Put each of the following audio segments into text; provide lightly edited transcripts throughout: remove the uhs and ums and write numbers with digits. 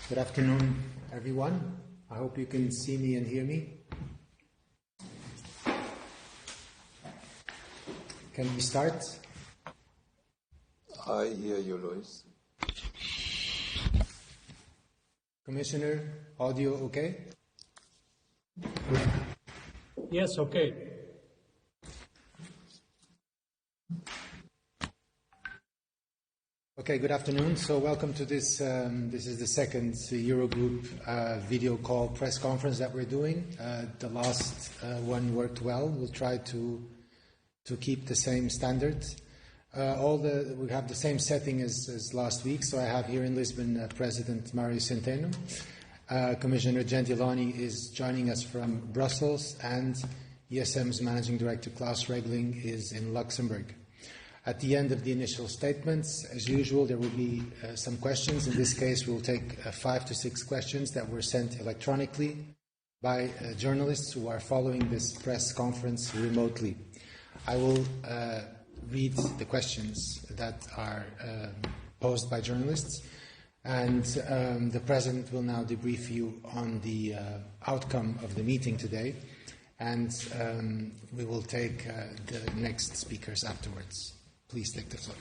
Good afternoon, everyone. I hope you can see me and hear me. Can we start? I hear you, Luis. Commissioner, audio okay? Yes, okay. Okay, good afternoon. So welcome to this. This is the second Eurogroup video call press conference that we're doing. The last one worked well. We'll try to keep the same standards. We have the same setting as last week. So I have here in Lisbon President Mario Senteno. Commissioner Τζεντιλόνι is joining us from Brussels, and ESM's Managing Director Klaus Rέgklingg is in Luxembourg. At the end of the initial statements, as usual, there will be some questions. In this case, we'll take 5 to 6 questions that were sent electronically by journalists who are following this press conference remotely. I will read the questions that are posed by journalists, and the President will now debrief you on the outcome of the meeting today, and we will take the next speakers afterwards. Please take the floor.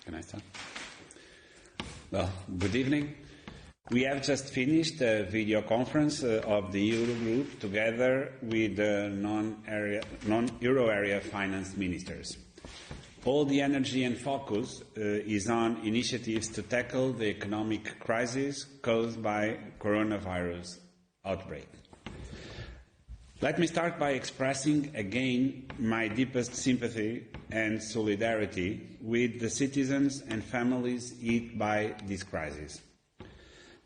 Can I start? Well, good evening. We have just finished a video conference of the Eurogroup together with the non-Euro area finance ministers. All the energy and focus is on initiatives to tackle the economic crisis caused by coronavirus outbreak. Let me start by expressing again my deepest sympathy and solidarity with the citizens and families hit by this crisis.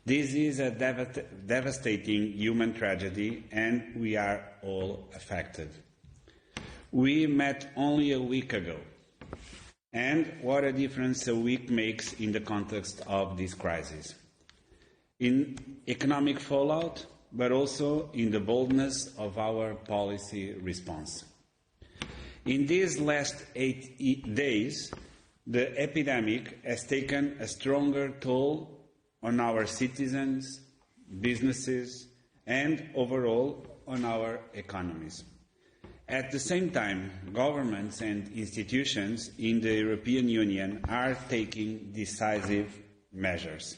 This is a devastating human tragedy, and we are all affected. We met only a week ago, and what a difference a week makes in the context of this crisis. In economic fallout, but also in the boldness of our policy response. In these last 8 days, the epidemic has taken a stronger toll on our citizens, businesses, and overall on our economies. At the same time, governments and institutions in the European Union are taking decisive measures.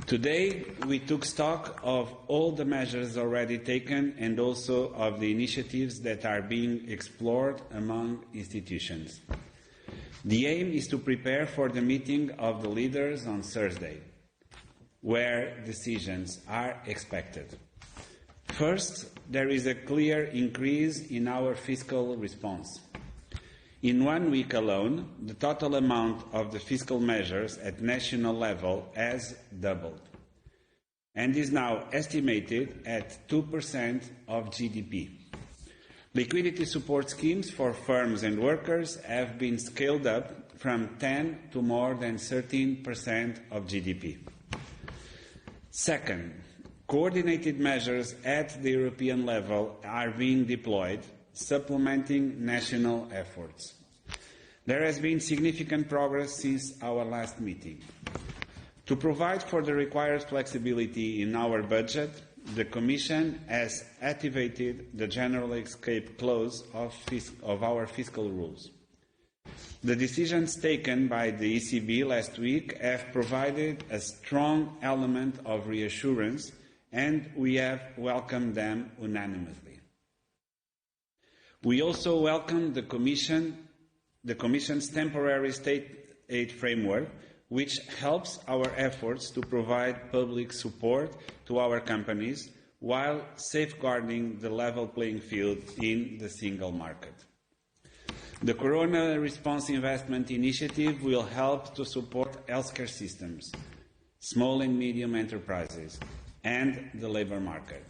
Today, we took stock of all the measures already taken and also of the initiatives that are being explored among institutions. The aim is to prepare for the meeting of the leaders on Thursday, where decisions are expected. First, there is a clear increase in our fiscal response. In 1 week alone, the total amount of the fiscal measures at national level has doubled and is now estimated at 2% of GDP. Liquidity support schemes for firms and workers have been scaled up from 10 to more than 13% of GDP. Second, coordinated measures at the European level are being deployed, supplementing national efforts. There has been significant progress since our last meeting. To provide for the required flexibility in our budget, the Commission has activated the general escape clause of our fiscal rules. The decisions taken by the ECB last week have provided a strong element of reassurance, and we have welcomed them unanimously. We also welcome the Commission's temporary state aid framework, which helps our efforts to provide public support to our companies while safeguarding the level playing field in the single market. The Corona Response Investment Initiative will help to support healthcare systems, small and medium enterprises, and the labour market,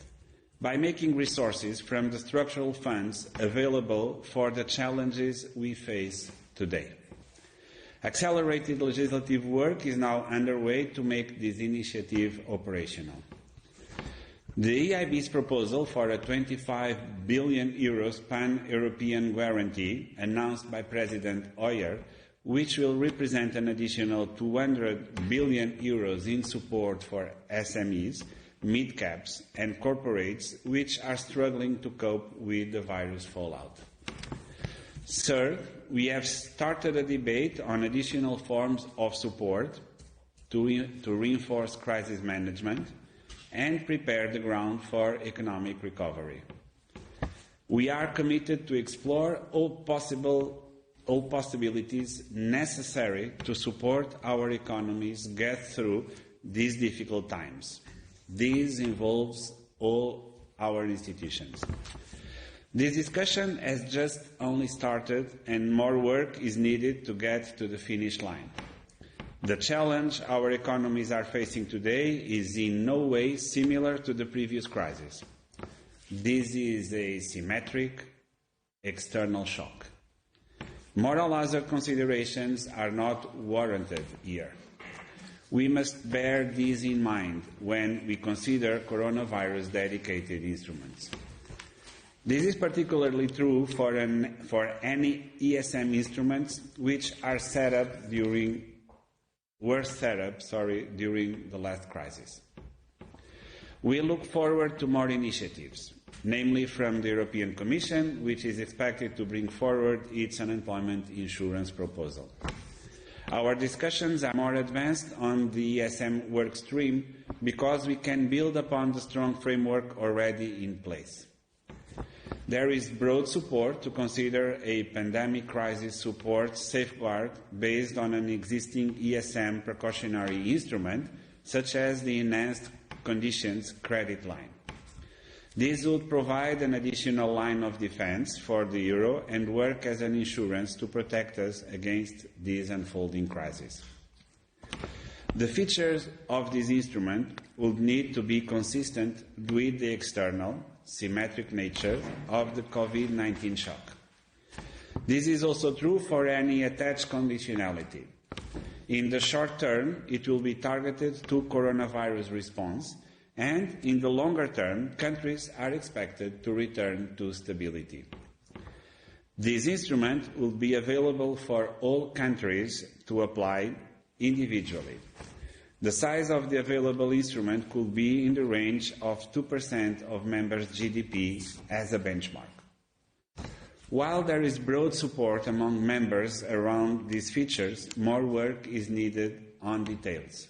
by making resources from the structural funds available for the challenges we face today. Accelerated legislative work is now underway to make this initiative operational. The EIB's proposal for a 25 billion euros pan-European guarantee announced by President Hoyer, which will represent an additional 200 billion euros in support for SMEs, mid-caps and corporates which are struggling to cope with the virus fallout. Third, we have started a debate on additional forms of support to reinforce crisis management and prepare the ground for economic recovery. We are committed to explore all possibilities necessary to support our economies get through these difficult times. This involves all our institutions. This discussion has just only started and more work is needed to get to the finish line. The challenge our economies are facing today is in no way similar to the previous crisis. This is a symmetric external shock. Moral hazard considerations are not warranted here. We must bear this in mind when we consider coronavirus-dedicated instruments. This is particularly true for any ESM instruments which were set up during the last crisis. We look forward to more initiatives, namely from the European Commission, which is expected to bring forward its unemployment insurance proposal. Our discussions are more advanced on the ESM work stream because we can build upon the strong framework already in place. There is broad support to consider a pandemic crisis support safeguard based on an existing ESM precautionary instrument, such as the Enhanced Conditions Credit Line. This would provide an additional line of defense for the euro and work as an insurance to protect us against this unfolding crisis. The features of this instrument would need to be consistent with the external, symmetric nature of the COVID-19 shock. This is also true for any attached conditionality. In the short term, it will be targeted to coronavirus response, and in the longer term, countries are expected to return to stability. This instrument will be available for all countries to apply individually. The size of the available instrument could be in the range of 2% of members' GDP as a benchmark. While there is broad support among members around these features, more work is needed on details.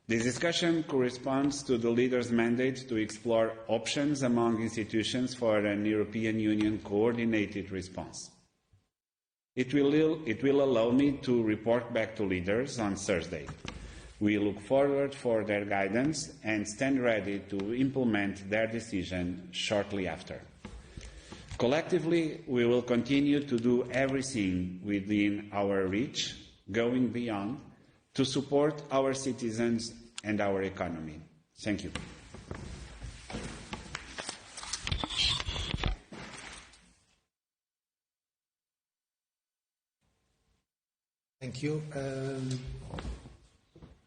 This discussion corresponds to the leaders' mandate to explore options among institutions for an European Union coordinated response. It will allow me to report back to leaders on Thursday. We look forward for their guidance and stand ready to implement their decision shortly after. Collectively, we will continue to do everything within our reach, going beyond, to support our citizens and our economy. Thank you. Thank you.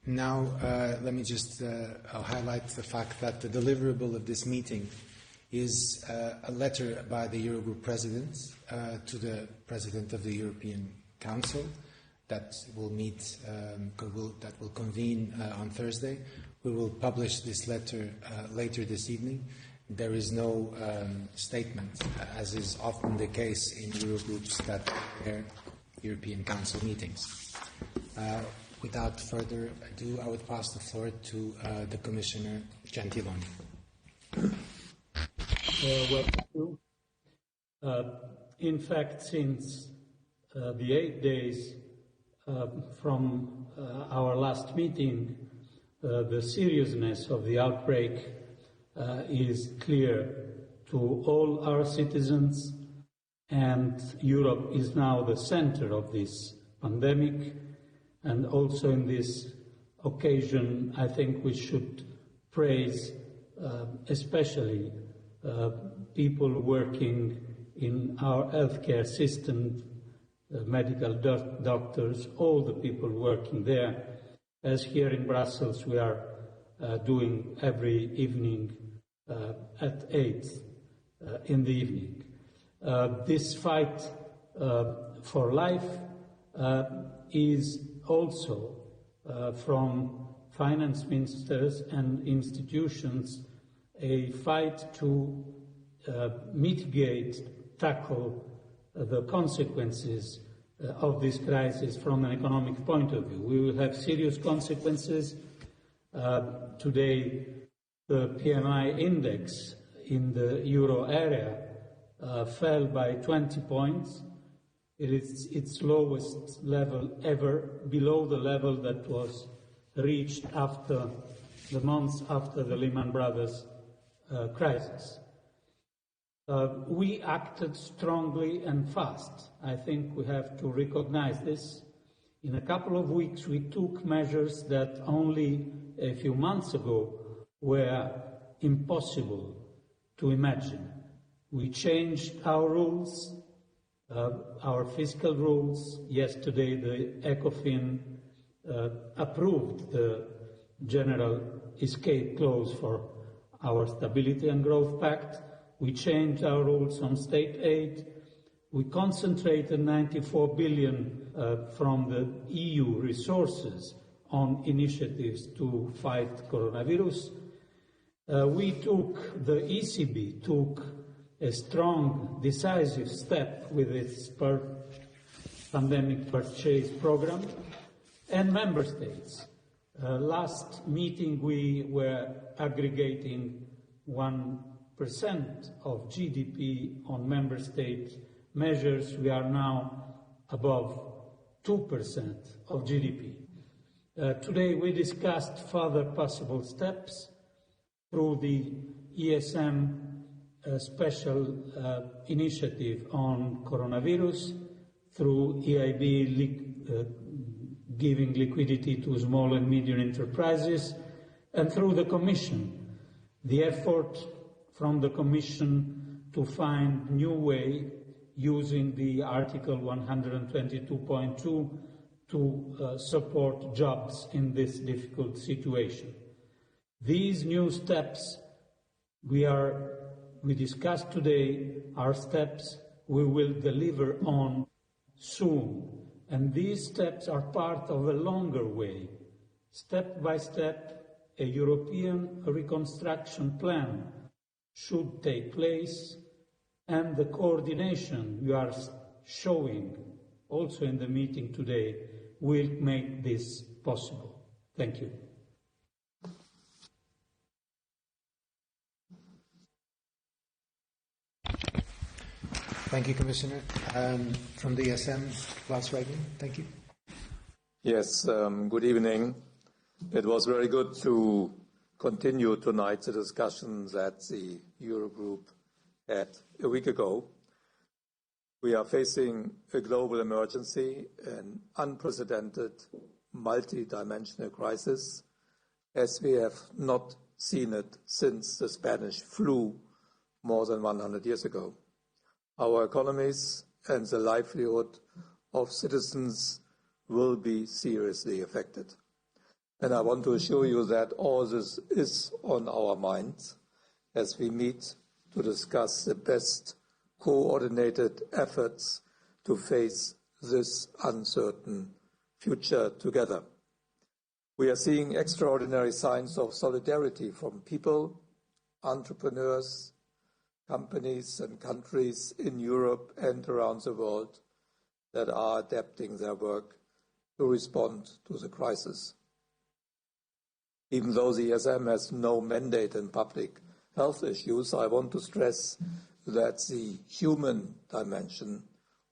Now, let me just highlight the fact that the deliverable of this meeting is a letter by the Eurogroup President to the President of the European Council that will meet, that will convene on Thursday. We will publish this letter later this evening. There is no statement, as is often the case in Eurogroups that prepare European Council meetings. Without further ado, I would pass the floor to the Commissioner Gentiloni. In fact, since the 8 days from our last meeting, the seriousness of the outbreak is clear to all our citizens, and Europe is now the center of this pandemic. And also in this occasion, I think we should praise especially people working in our healthcare system, medical doctors, all the people working there. As here in Brussels, we are doing every evening at 8 in the evening. This fight for life is also from finance ministers and institutions a fight to mitigate, tackle the consequences of this crisis from an economic point of view. We will have serious consequences. Today, the PMI index in the euro area fell by 20 points. It is its lowest level ever, below the level that was reached after the months after the Lehman Brothers crisis. We acted strongly and fast. I think we have to recognize this. In a couple of weeks, we took measures that only a few months ago were impossible to imagine. We changed our rules, our fiscal rules. Yesterday, the ECOFIN approved the general escape clause for our Stability and Growth Pact. We changed our rules on state aid. We concentrated 94 billion from the EU resources on initiatives to fight coronavirus. The ECB took a strong, decisive step with its pandemic purchase program, and member states. Last meeting we were aggregating 1% of GDP on member state measures. We are now above 2% of GDP. Today we discussed further possible steps through the ESM special initiative on coronavirus, through EIB giving liquidity to small and medium enterprises, and through the Commission, the effort from the Commission to find new way using the Article 122.2 to support jobs in this difficult situation. These new steps we discussed today are steps we will deliver on soon. And these steps are part of a longer way. Step by step, a European reconstruction plan should take place, and the coordination you are showing also in the meeting today will make this possible. Thank you. Thank you, Commissioner. From the ESM, Klaus Rέgling, thank you. Yes, good evening. It was very good to continue tonight the discussions that the Eurogroup had a week ago. We are facing a global emergency, an unprecedented multi-dimensional crisis, as we have not seen it since the Spanish flu more than 100 years ago. Our economies and the livelihood of citizens will be seriously affected. And I want to assure you that all this is on our minds as we meet to discuss the best coordinated efforts to face this uncertain future together. We are seeing extraordinary signs of solidarity from people, entrepreneurs, companies and countries in Europe and around the world that are adapting their work to respond to the crisis. Even though the ESM has no mandate in public health issues, I want to stress that the human dimension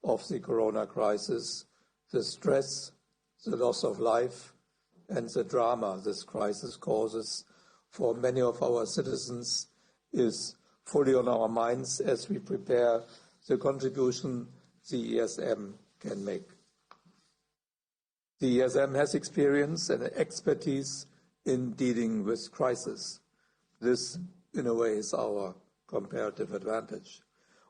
of the corona crisis, the stress, the loss of life, and the drama this crisis causes for many of our citizens is fully on our minds as we prepare the contribution the ESM can make. The ESM has experience and expertise in dealing with crisis. This, in a way, is our comparative advantage.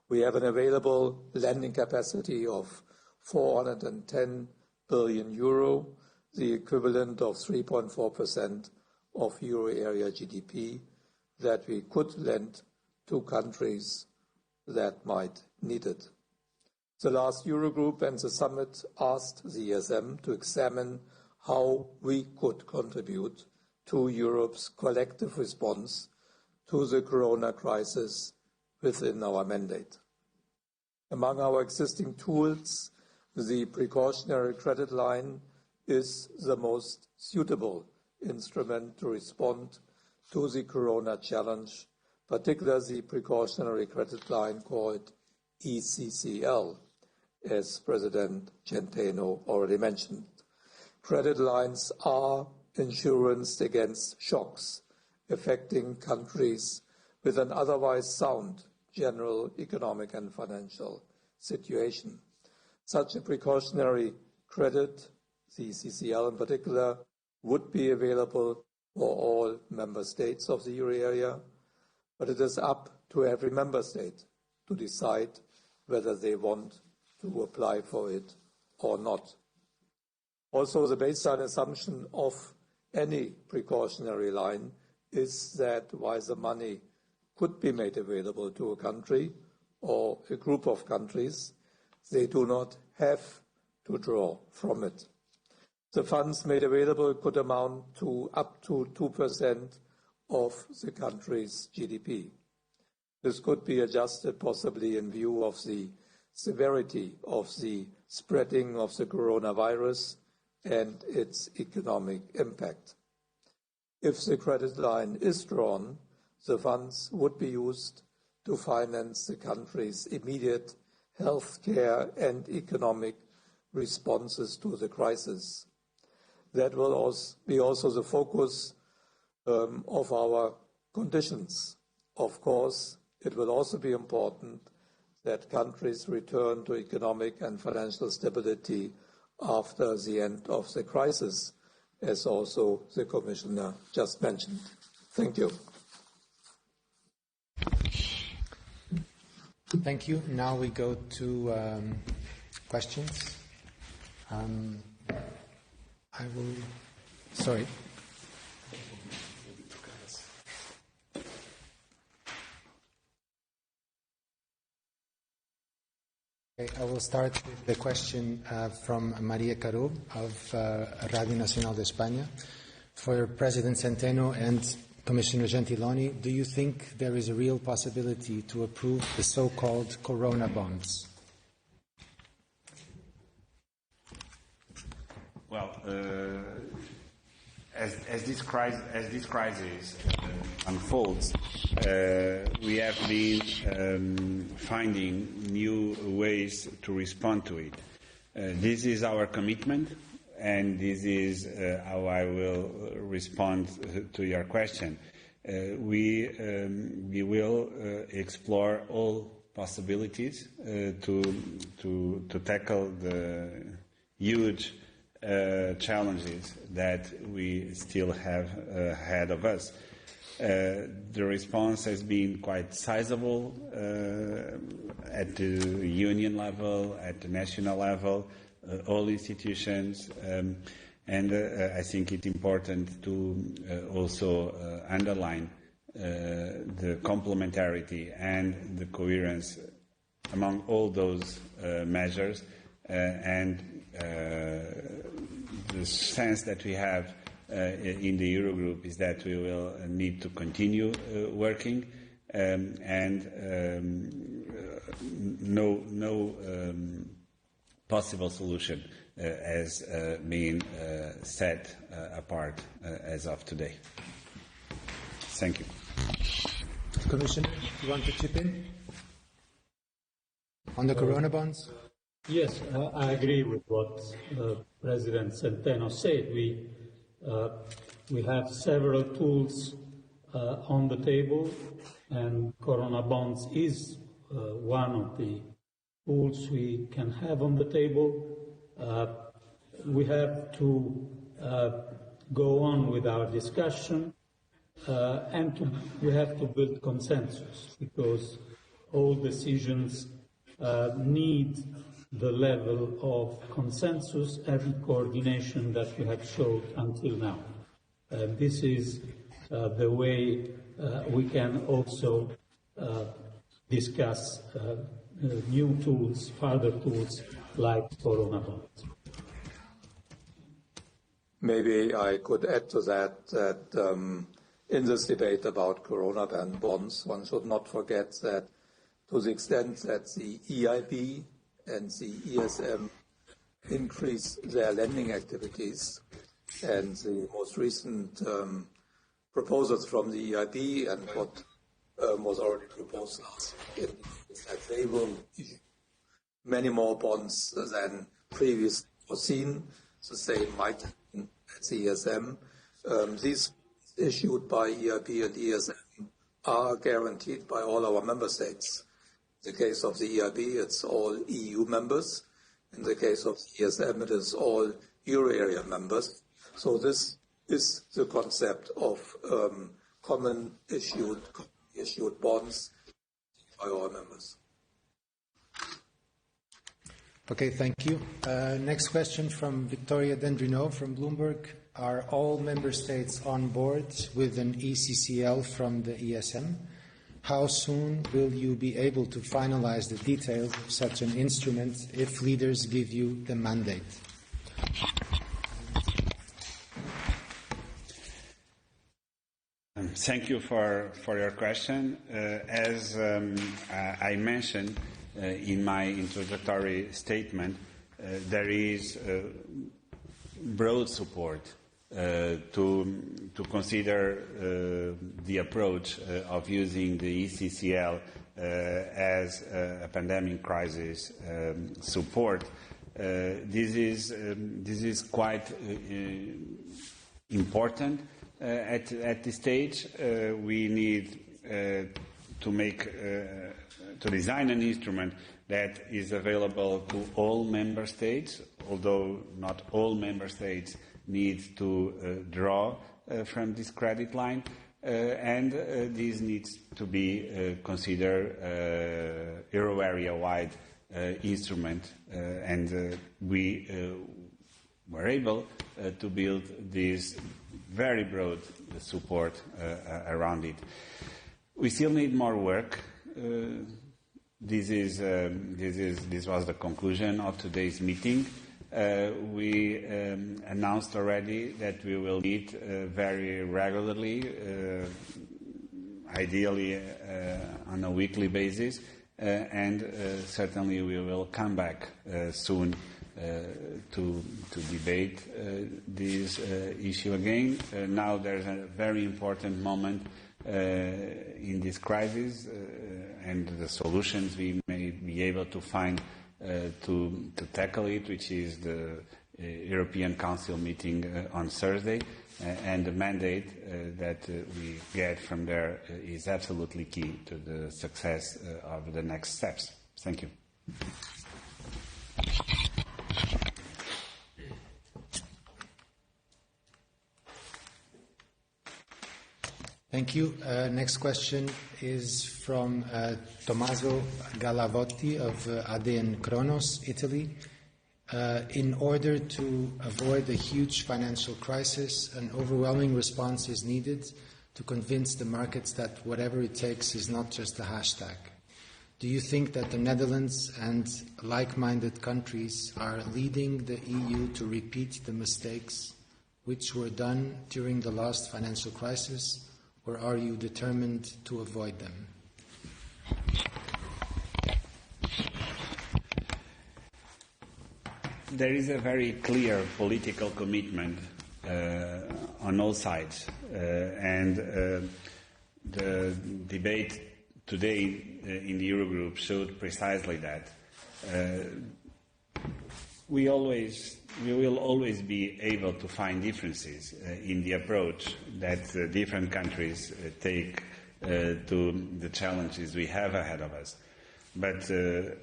We have an available lending capacity of 410 billion euro, the equivalent of 3.4% of euro area GDP, that we could lend to countries that might need it. The last Eurogroup and the summit asked the ESM to examine how we could contribute to Europe's collective response to the corona crisis within our mandate. Among our existing tools, the precautionary credit line is the most suitable instrument to respond to the corona challenge, particularly the precautionary credit line called ECCL, as President Senteno already mentioned. Credit lines are insurance against shocks affecting countries with an otherwise sound general economic and financial situation. Such a precautionary credit, the ECCL in particular, would be available for all member states of the euro area, but it is up to every member state to decide whether they want to apply for it or not. Also, the baseline assumption of any precautionary line is that while the money could be made available to a country or a group of countries, they do not have to draw from it. The funds made available could amount to up to 2% of the country's GDP. This could be adjusted possibly in view of the severity of the spreading of the coronavirus and its economic impact. If the credit line is drawn, the funds would be used to finance the country's immediate health care and economic responses to the crisis. That will also be the focus of our conditions. Of course, it will also be important that countries return to economic and financial stability after the end of the crisis, as also the Commissioner just mentioned. Thank you. Thank you. Now we go to questions. Sorry. Okay, I will start with the question from María Caro of Radio Nacional de España. For President Senteno and Commissioner Gentiloni, do you think there is a real possibility to approve the so-called corona bonds? Well, as this crisis unfolds, we have been finding new ways to respond to it. This is our commitment, and this is how I will respond to your question. We will explore all possibilities to tackle the huge challenges that we still have ahead of us. The response has been quite sizable at the union level, at the national level, all institutions, and I think it's important to also underline the complementarity and the coherence among all those measures and the sense that we have in the Eurogroup is that we will need to continue working and no possible solution has been set apart as of today. Thank you. Commissioner, you want to chip in on the corona bonds? Yes, I agree with what President Senteno said. We have several tools on the table, and corona bonds is one of the tools we can have on the table. We have to go on with our discussion, and we have to build consensus, because all decisions need the level of consensus and coordination that we have showed until now. This is the way we can also discuss new tools, further tools like Corona bonds. Maybe I could add to that in this debate about Corona bonds, one should not forget that to the extent that the EIB and the ESM increase their lending activities, and the most recent proposals from the EIB and what was already proposed last year is that they will issue many more bonds than previously foreseen. The same might happen at the ESM. These issued by EIB and ESM are guaranteed by all our member states. In the case of the EIB, it's all EU members. In the case of the ESM, it is all Euro area members. So this is the concept of common issued bonds by our members. Okay, thank you. Next question from Victoria Dendrino from Bloomberg. Are all member states on board with an ECCL from the ESM? How soon will you be able to finalize the details of such an instrument if leaders give you the mandate? Thank you for your question. As I mentioned in my introductory statement, there is broad support to consider the approach of using the ECCL as a pandemic crisis support. This is quite important at this stage. We need to design an instrument that is available to all member states, although not all member states need to draw from this credit line, and this needs to be considered euro area-wide instrument, and we were able to build this very broad support around it. We still need more work. This was the conclusion of today's meeting. We announced already that we will meet very regularly, ideally on a weekly basis, and certainly we will come back soon to debate this issue again. Now there's a very important moment in this crisis, and the solutions we may be able to find to tackle it, which is the European Council meeting on Thursday, and the mandate that we get from there is absolutely key to the success of the next steps. Thank you. Thank you. Next question is from Tommaso Galavotti of ADN Kronos, Italy. In order to avoid a huge financial crisis, an overwhelming response is needed to convince the markets that whatever it takes is not just a hashtag. Do you think that the Netherlands and like-minded countries are leading the EU to repeat the mistakes which were done during the last financial crisis? Or are you determined to avoid them? There is a very clear political commitment on all sides, and the debate today in the Eurogroup showed precisely that. We will always be able to find differences in the approach that different countries take to the challenges we have ahead of us. But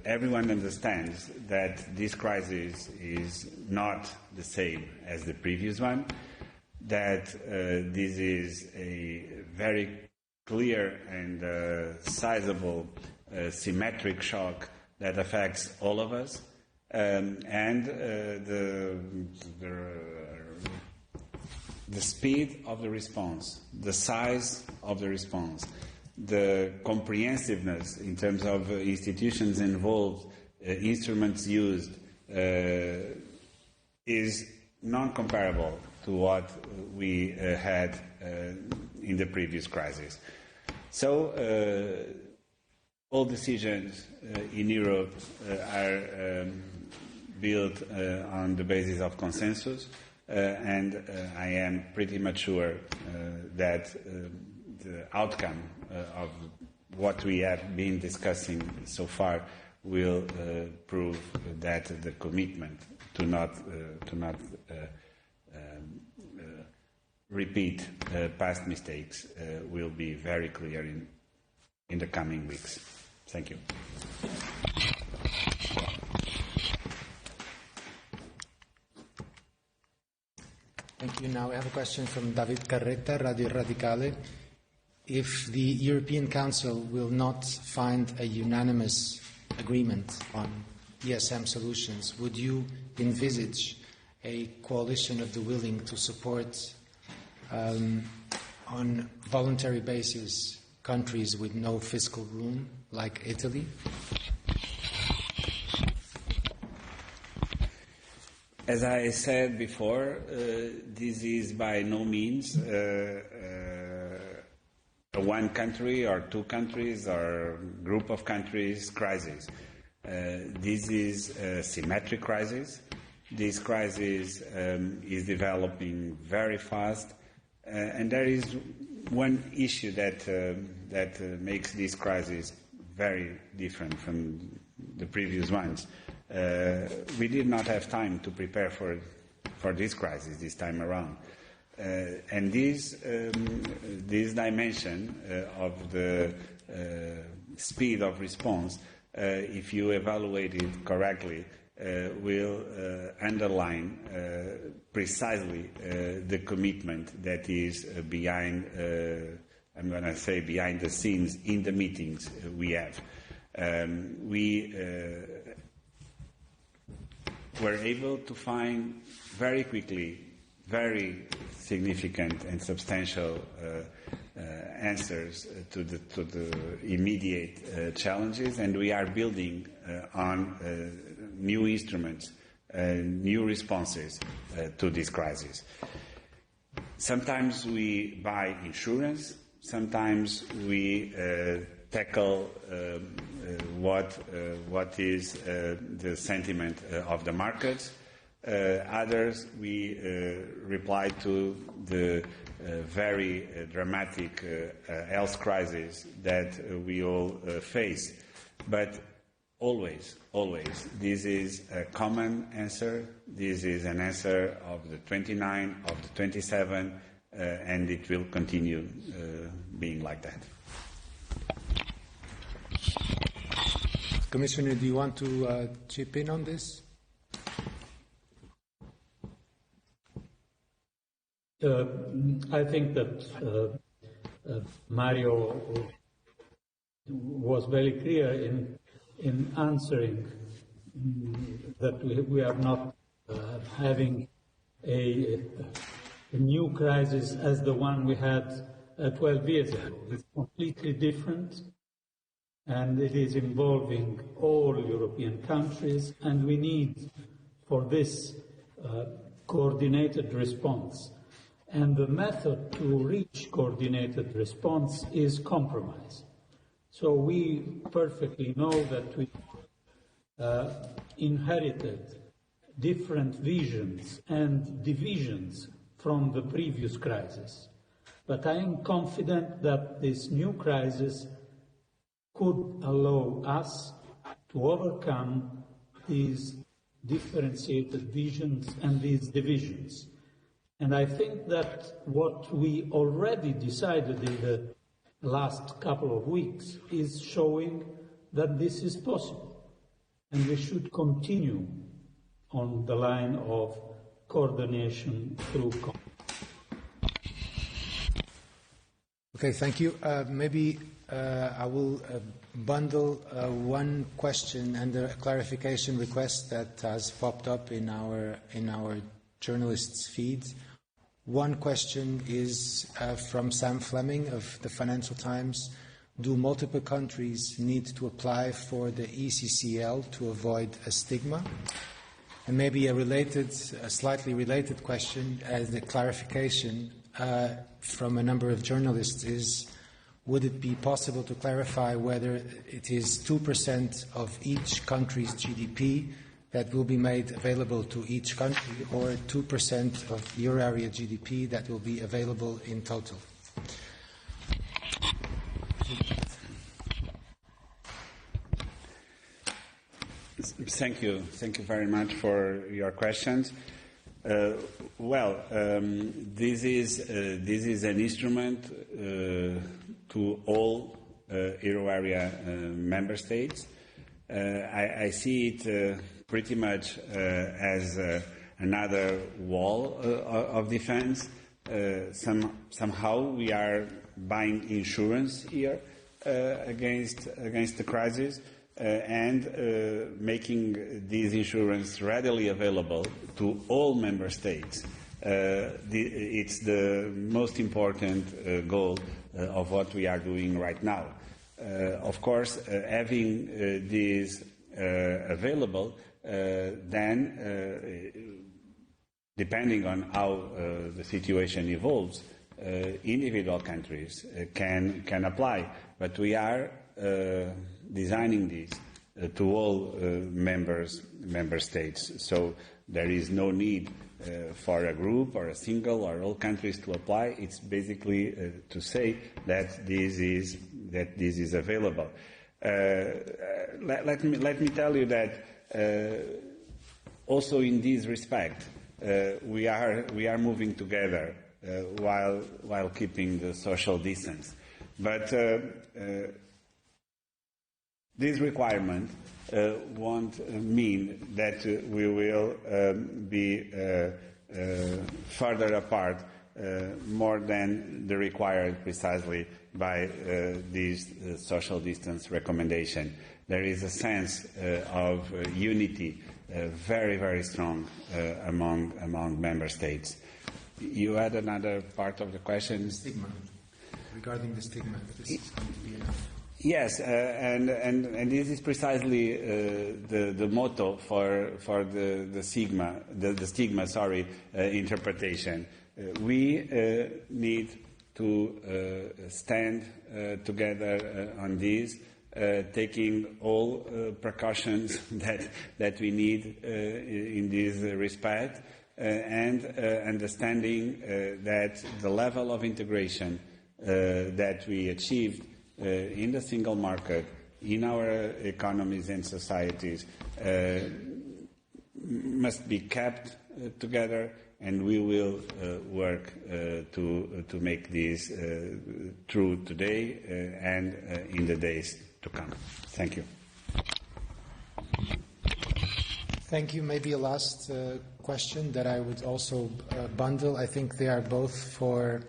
everyone understands that this crisis is not the same as the previous one, that this is a very clear and sizable symmetric shock that affects all of us. the speed of the response, the size of the response, the comprehensiveness in terms of institutions involved, instruments used, is non-comparable to what we had in the previous crisis. So all decisions in Europe are built on the basis of consensus, and I am pretty much sure that the outcome of what we have been discussing so far will prove that the commitment to not repeat past mistakes will be very clear in the coming weeks. Thank you. Thank you. Now I have a question from David Carretta, Radio Radicale. If the European Council will not find a unanimous agreement on ESM solutions, would you envisage a coalition of the willing to support on voluntary basis countries with no fiscal room, like Italy? As I said before, this is by no means a one country or two countries or group of countries crisis. This is a symmetric crisis. This crisis is developing very fast, and there is one issue that makes this crisis very different from the previous ones. We did not have time to prepare for this crisis this time around. And this dimension of the speed of response, if you evaluate it correctly, will underline precisely the commitment that is behind, I'm going to say behind the scenes in the meetings we have. We were able to find very quickly very significant and substantial answers to the immediate challenges, and we are building on new instruments, new responses to this crisis. Sometimes we buy insurance, sometimes we tackle what is the sentiment of the markets. Others, we reply to the very dramatic health crisis that we all face. But always, this is a common answer. This is an answer of the 29, of the 27, and it will continue being like that. Commissioner, do you want to chip in on this? I think that Mario was very clear in answering that we are not having a new crisis as the one we had 12 years ago. It's completely different, and it is involving all European countries, and we need for this coordinated response. And the method to reach coordinated response is compromise. So we perfectly know that we inherited different visions and divisions from the previous crisis. But I am confident that this new crisis could allow us to overcome these differentiated visions and these divisions. And I think that what we already decided in the last couple of weeks is showing that this is possible. And we should continue on the line of coordination through Okay, thank you. Maybe I will bundle one question and a clarification request that has popped up in our journalists' feeds. One question is from Sam Fleming of the Financial Times. Do multiple countries need to apply for the ECCL to avoid a stigma? And maybe a slightly related question as a clarification from a number of journalists is, would it be possible to clarify whether it is 2% of each country's GDP that will be made available to each country, or 2% of euro area GDP that will be available in total? Thank you very much for your questions. This is an instrument to all euro area member states. I see it pretty much as another wall of defense. Somehow we are buying insurance here against the crisis. And making this insurance readily available to all member states. It's the most important goal of what we are doing right now. Of course, having this available, then, depending on how the situation evolves, individual countries can apply. But we are designing this to all member states. So there is no need for a group or a single or all countries to apply. It's basically to say that this is available. Let me tell you that also in this respect we are moving together while keeping the social distance. But this requirement won't mean that we will be further apart more than the required precisely by this social distance recommendation. There is a sense of unity very, very strong among member states. You had another part of the question? Stigma. Regarding the stigma, this is going to be enough. Yes, and this is precisely the motto for the stigma interpretation. We need to stand together on this, taking all precautions that we need in this respect, and understanding that the level of integration that we achieved in the single market, in our economies and societies, must be kept together, and we will work to make this true today and in the days to come. Thank you. Thank you. Maybe a last question that I would also bundle. I think they are both for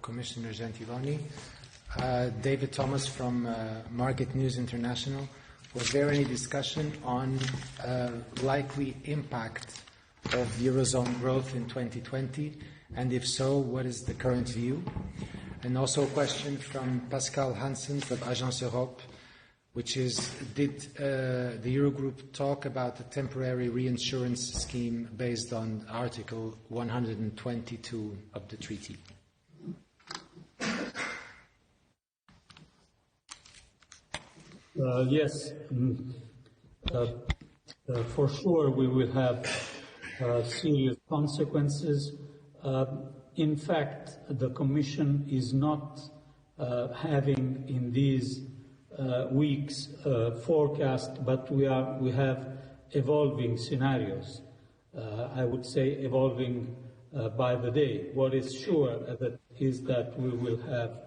Commissioner Gentiloni. David Thomas from Market News International. Was there any discussion on likely impact of Eurozone growth in 2020? And if so, what is the current view? And also a question from Pascal Hansen from Agence Europe, which is, did the Eurogroup talk about the temporary reinsurance scheme based on Article 122 of the treaty? Yes, for sure we will have serious consequences. In fact, the Commission is not having in these weeks forecast, but we have evolving scenarios. I would say evolving by the day. What is sure is that we will have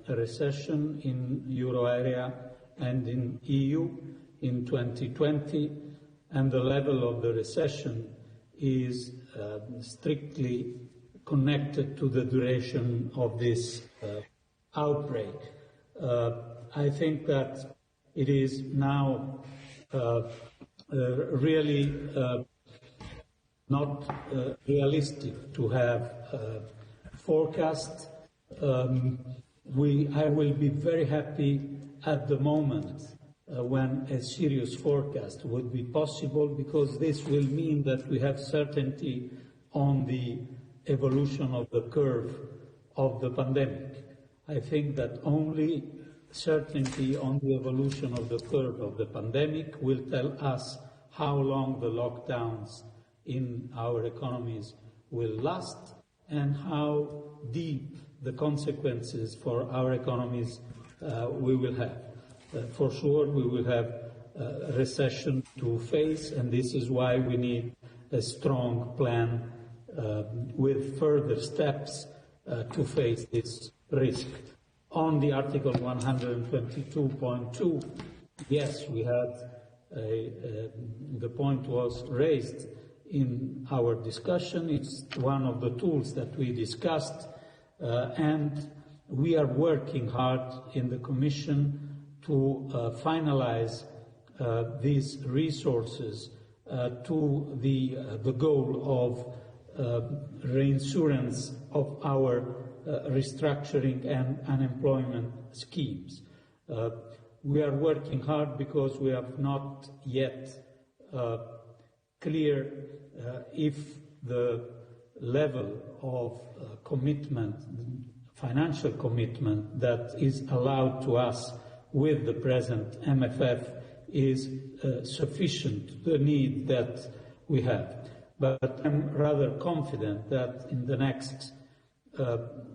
a recession in euro area and in EU in 2020, and the level of the recession is strictly connected to the duration of this outbreak. I think that it is now really not realistic to have a forecast. I will be very happy at the moment when a serious forecast would be possible, because this will mean that we have certainty on the evolution of the curve of the pandemic. I think that only certainty on the evolution of the curve of the pandemic will tell us how long the lockdowns in our economies will last and how deep the consequences for our economies we will have. For sure, we will have a recession to face, and this is why we need a strong plan with further steps to face this risk. On the Article 122.2, yes, we had the point was raised in our discussion. It's one of the tools that we discussed, and we are working hard in the Commission to finalize these resources to the goal of reinsurance of our restructuring and unemployment schemes. We are working hard because we have not yet clear if the level of commitment, financial commitment that is allowed to us with the present MFF is sufficient to the need that we have. But I'm rather confident that in the next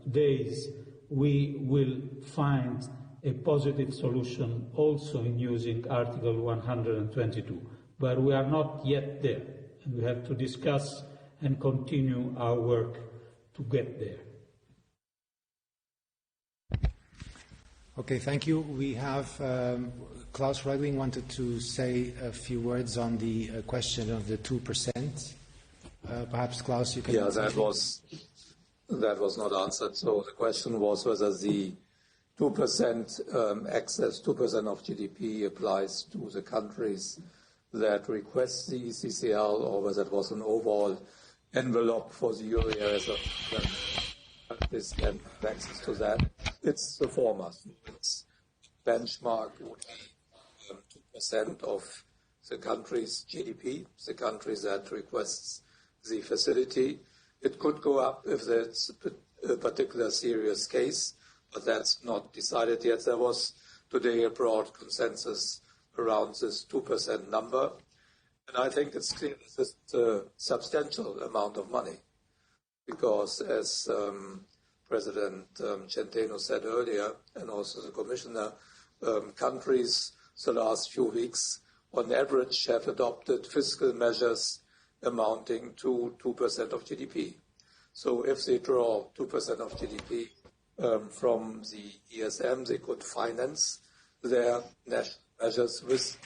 days we will find a positive solution also in using Article 122. But we are not yet there, and we have to discuss and continue our work to get there. Okay, thank you. We have Klaus Rögling wanted to say a few words on the question of the 2%. Perhaps, Klaus, you can... Yeah, that was not answered. So the question was whether the 2% excess, 2% of GDP applies to the countries that request the ECCL, or whether it was an overall envelope for the euro area as countries can have access to that. It's the former. Its benchmark would be 2% of the country's GDP, the countries that requests the facility. It could go up if there's a particular serious case, but that's not decided yet. There was today a broad consensus around this 2% number, and I think it's clear that this is a substantial amount of money, because as President Senteno said earlier, and also the Commissioner, countries the last few weeks on average have adopted fiscal measures amounting to 2% of GDP. So if they draw 2% of GDP from the ESM, they could finance their national measures with,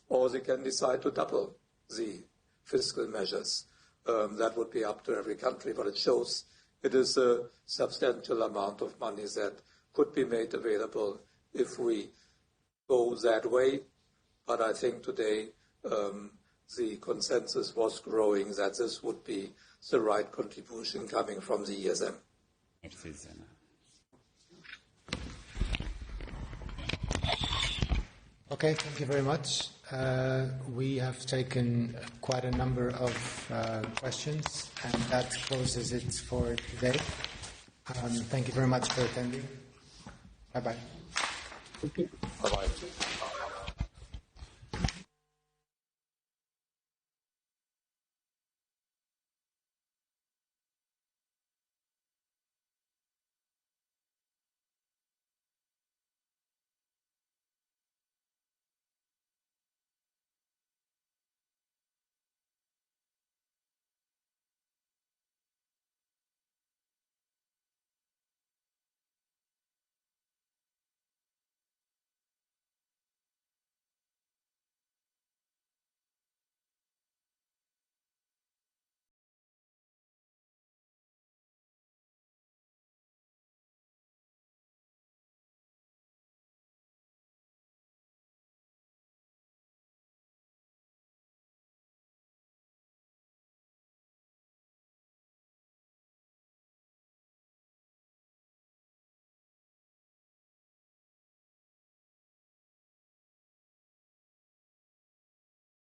or they can decide to double the fiscal measures. That would be up to every country, but it shows it is a substantial amount of money that could be made available if we go that way. But I think today the consensus was growing that this would be the right contribution coming from the ESM. Okay, thank you very much. We have taken quite a number of questions, and that closes it for today. Thank you very much for attending. Bye-bye. Bye-bye.